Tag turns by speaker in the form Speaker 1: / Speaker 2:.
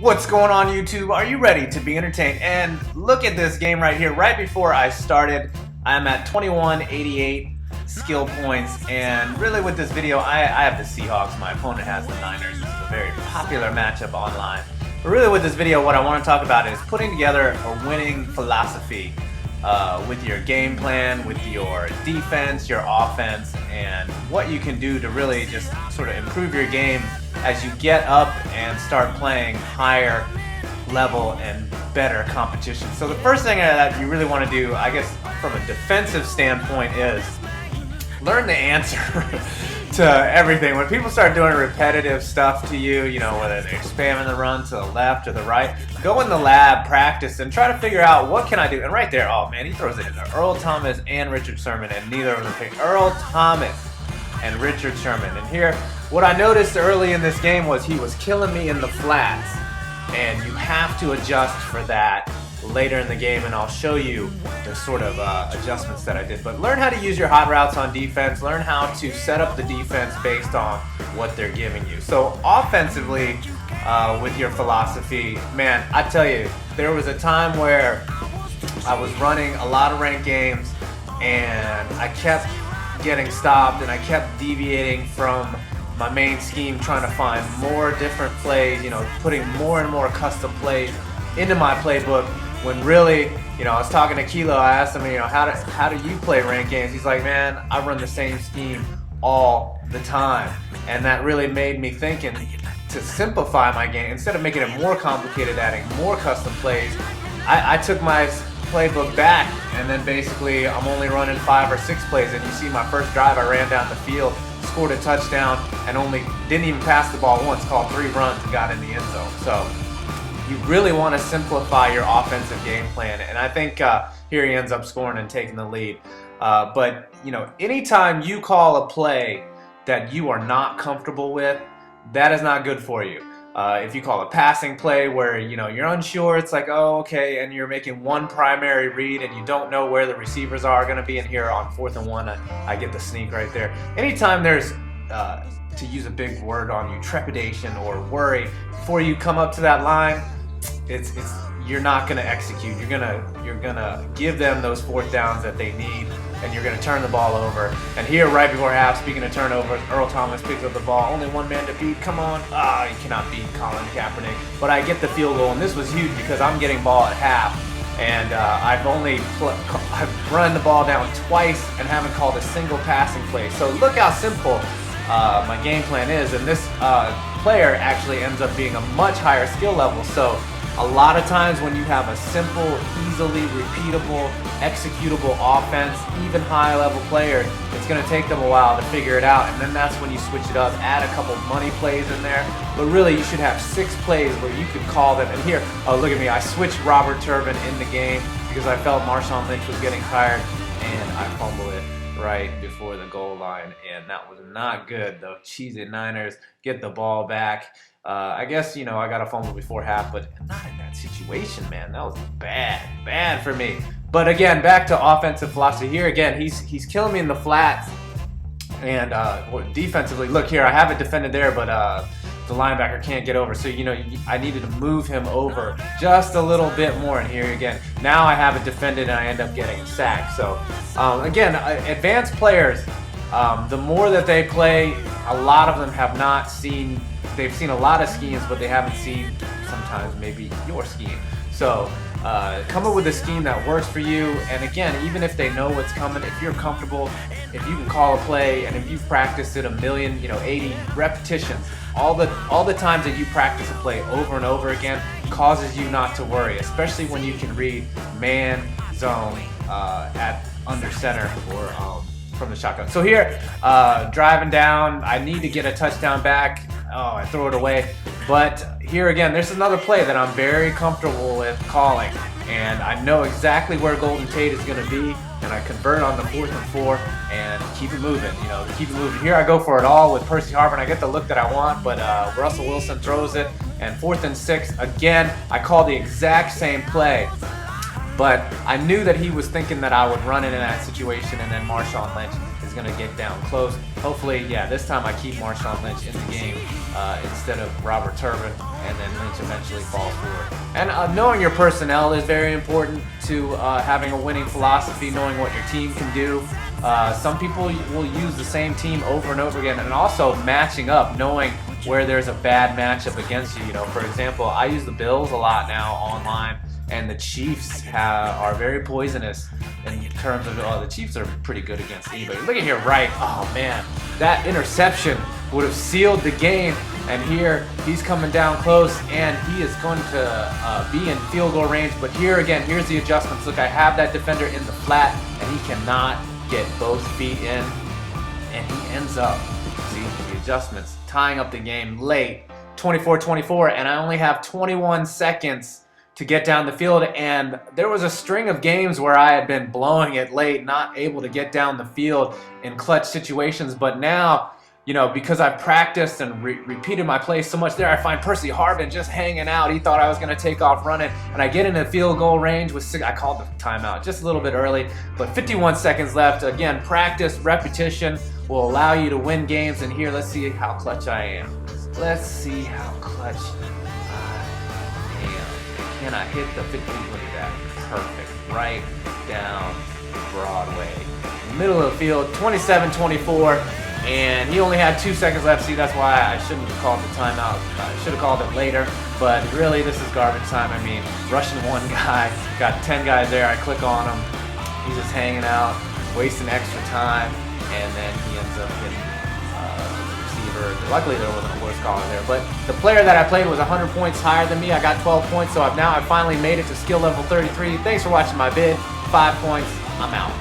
Speaker 1: What's going on, YouTube? Are you ready to be entertained? And look at this game right here. Right before I started, I'm at 2188 skill points, and really with this video, I have the Seahawks. My opponent has the Niners. This is a very popular matchup online. But really with this video, what I want to talk about is putting together a winning philosophy with your game plan, with your defense, your offense, and what you can do to really just sort of improve your game as you get up and start playing higher level and better competition. So the first thing that you really want to do, I guess from a defensive standpoint, is learn the answer to everything. When people start doing repetitive stuff to you, you know, whether they're spamming the run to the left or the right, go in the lab, practice, and try to figure out what can I do. And right there, oh man, he throws it in there. Earl Thomas and Richard Sherman, and neither of them picked. Earl Thomas and Richard Sherman. And here, what I noticed early in this game was he was killing me in the flats, and you have to adjust for that later in the game, and I'll show you the sort of adjustments that I did. But learn how to use your hot routes on defense, learn how to set up the defense based on what they're giving you. So offensively, with your philosophy, man, I tell you, there was a time where I was running a lot of ranked games and I kept getting stopped and I kept deviating from my main scheme, trying to find more different plays, you know, putting more and more custom plays into my playbook, when really, you know, I was talking to Kilo, I asked him, you know, how do you play ranked games? He's like, man, I run the same scheme all the time. And that really made me thinking to simplify my game, instead of making it more complicated, adding more custom plays, I took my playbook back, and then basically I'm only running 5 or 6 plays. And you see my first drive, I ran down the field, scored a touchdown, and didn't even pass the ball once, called 3 runs and got in the end zone. So you really want to simplify your offensive game plan, and I think here he ends up scoring and taking the lead. But you know, anytime you call a play that you are not comfortable with, that is not good for you. If you call a passing play where, you know, you're unsure, it's like, oh, okay, and you're making one primary read and you don't know where the receivers are going to be, and here on 4th and 1, I get the sneak right there. Anytime there's, to use a big word on you, trepidation or worry before you come up to that line, you're not gonna execute. You're gonna give them those 4th downs that they need, and you're gonna turn the ball over. And here, right before half, speaking of turnovers, Earl Thomas picks up the ball. Only one man to beat. Come on! You cannot beat Colin Kaepernick. But I get the field goal, and this was huge because I'm getting ball at half, and I've run the ball down twice and haven't called a single passing play. So look how simple my game plan is, and this player actually ends up being a much higher skill level. So a lot of times when you have a simple, easily repeatable, executable offense, even high level player, it's going to take them a while to figure it out, and then that's when you switch it up, add a couple money plays in there. But really you should have 6 plays where you could call them. And here, oh look at me, I switched Robert Turbin in the game because I felt Marshawn Lynch was getting tired, and I fumbled it right before the goal line, and that was not good. The cheesy Niners get the ball back. I guess, you know, I got a fumble before half, but not in that situation, man. That was bad for me. But again, back to offensive philosophy. Here again, he's killing me in the flats, and defensively, look here, I have it defended there, but the linebacker can't get over. So, you know, I needed to move him over just a little bit more. And here again, now I have it defended and I end up getting sacked. So again, advanced players, the more that they play, a lot of them have not seen, they've seen a lot of schemes, but they haven't seen sometimes maybe your scheme. So come up with a scheme that works for you. And again, even if they know what's coming, if you're comfortable, if you can call a play, and if you've practiced it 80 repetitions, all the times that you practice a play over and over again causes you not to worry, especially when you can read man, zone, at under center, or from the shotgun. So here, driving down, I need to get a touchdown back. Oh, I throw it away. But here again, there's another play that I'm very comfortable with calling, and I know exactly where Golden Tate is going to be, and I convert on the 4th and 4 and keep it moving. You know, keep it moving. Here I go for it all with Percy Harvin, and I get the look that I want, but Russell Wilson throws it, and 4th and 6. Again, I call the exact same play. But I knew that he was thinking that I would run into that situation, and then Marshawn Lynch is going to get down close. Hopefully, yeah, this time I keep Marshawn Lynch in the game instead of Robert Turbin, and then Lynch eventually falls forward. And knowing your personnel is very important to having a winning philosophy, knowing what your team can do. Some people will use the same team over and over again, and also matching up, knowing where there's a bad matchup against you. You know, for example, I use the Bills a lot now online, and the Chiefs are very poisonous in terms of, the Chiefs are pretty good against anybody. Look at here, right? Oh man, that interception would have sealed the game. And here, he's coming down close, and he is going to be in field goal range. But here again, here's the adjustments. Look, I have that defender in the flat, and he cannot get both feet in, and he ends up, see, the adjustments, tying up the game late, 24-24, and I only have 21 seconds to get down the field. And there was a string of games where I had been blowing it late, not able to get down the field in clutch situations. But now, you know, because I've practiced and repeated my plays so much there, I find Percy Harvin just hanging out. He thought I was going to take off running, and I get into field goal range with I called the timeout just a little bit early, but 51 seconds left. Again, practice, repetition will allow you to win games. And here, let's see how clutch I am. Let's see how clutch I am. Can I hit the 50? Look at that. Perfect. Right down Broadway. Middle of the field, 27-24. And he only had 2 seconds left. See, that's why I shouldn't have called the timeout. I should have called it later. But really, this is garbage time. I mean, rushing one guy, got 10 guys there. I click on him. He's just hanging out, wasting extra time. And then he ends up hitting the receiver. Luckily, there wasn't a horse collar there. But the player that I played was 100 points higher than me. I got 12 points. So I finally made it to skill level 33. Thanks for watching my vid. 5 points. I'm out.